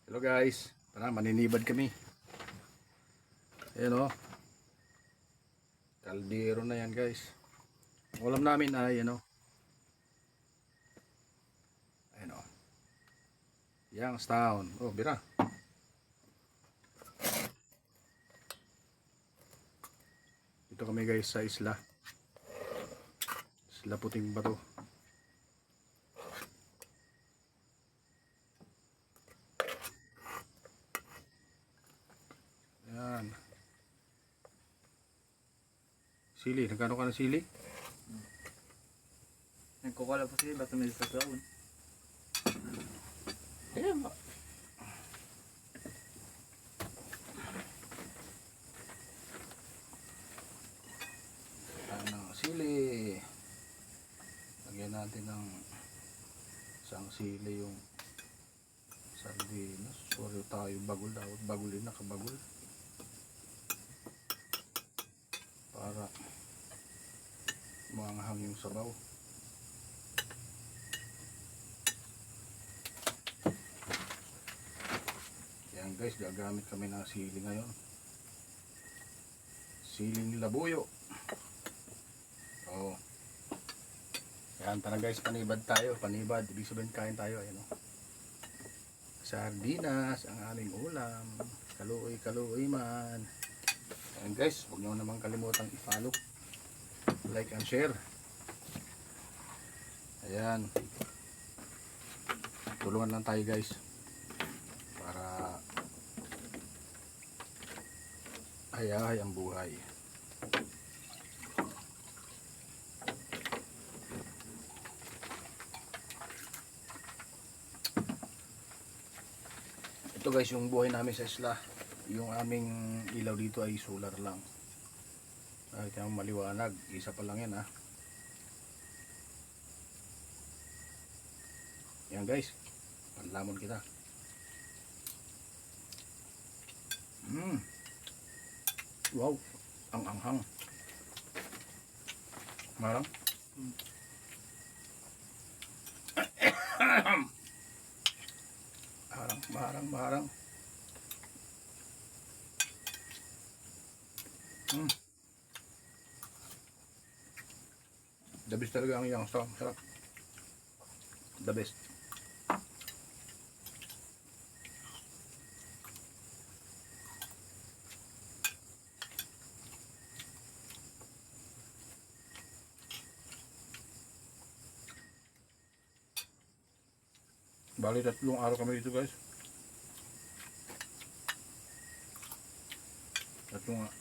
Hello guys, tara maninibad kami. Ayan o, kaldero na yan guys. Ang ulam namin ay ayan o, ayan o, Youngstown. Oh, bira. Dito kami guys sa isla Puting Bato. Ayan. Sili, nagkano ka ng sili? Nagkukala po sila, ba't may sa ground? Ayan ba? Ano, sili. Lagyan natin ng isang sili yung sardinas. Sorry tayo, bagul dapat bagulin, nakabagul. Para maanghang yung sabaw. Yan guys, gagamit kami ng sili ngayon. Siling labuyo. Oh. Yan, tara guys, panibad tayo. Panibad, ibig sabihin kain tayo. Ayan o. Sardinas, ang aming ulam. Kaluoy man. Ayan guys, huwag nyo naman kalimutang i-follow, like and share. Ayan. Tulungan lang tayo guys. Para hayahay ang buhay. Ito guys, yung buhay namin sa isla. Yung aming ilaw dito ay solar lang. Kaya maliwanag. Isa pa lang yan ha. Yan guys. Panlamon kita. Wow. Ang anghang. Marang. Marang. The best talaga ang Youngstown. Sarap. The best. Bali, 3 araw kami dito guys.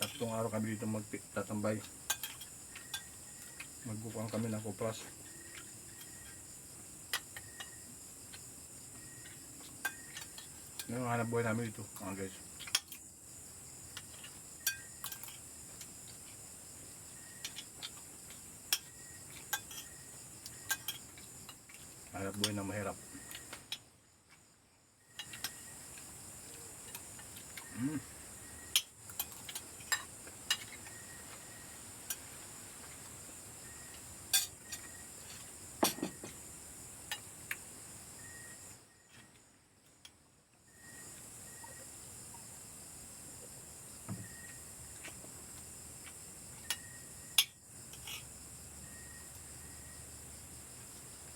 Tatlong araw kami dito magtatambay. Magbukang kami ng kupras. Yan ang hanap buhay namin dito mga guys. Hanap buhay na mahirap.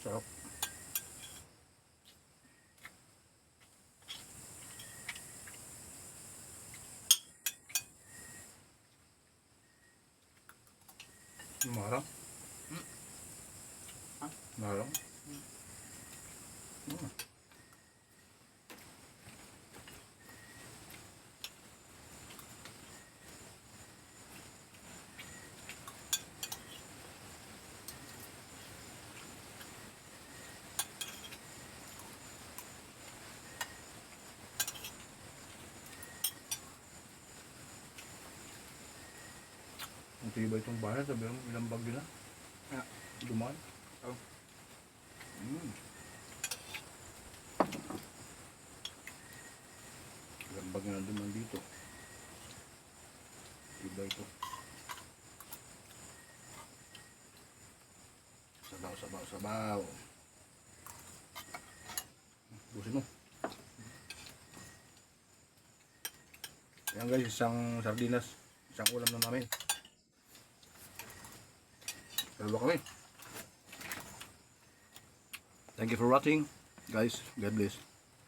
Sarap. Marang. Marang. Ang tiba itong bahay, sabi mo ilang bagyo na. Dumaan. Oh. Ilang bagyo na dumaan dito. Tiba ito. Sabaw. Busin mo. Yan guys, isang sardinas. Isang ulam na namin. Dalawa kami. Thank you for watching. Guys, God bless.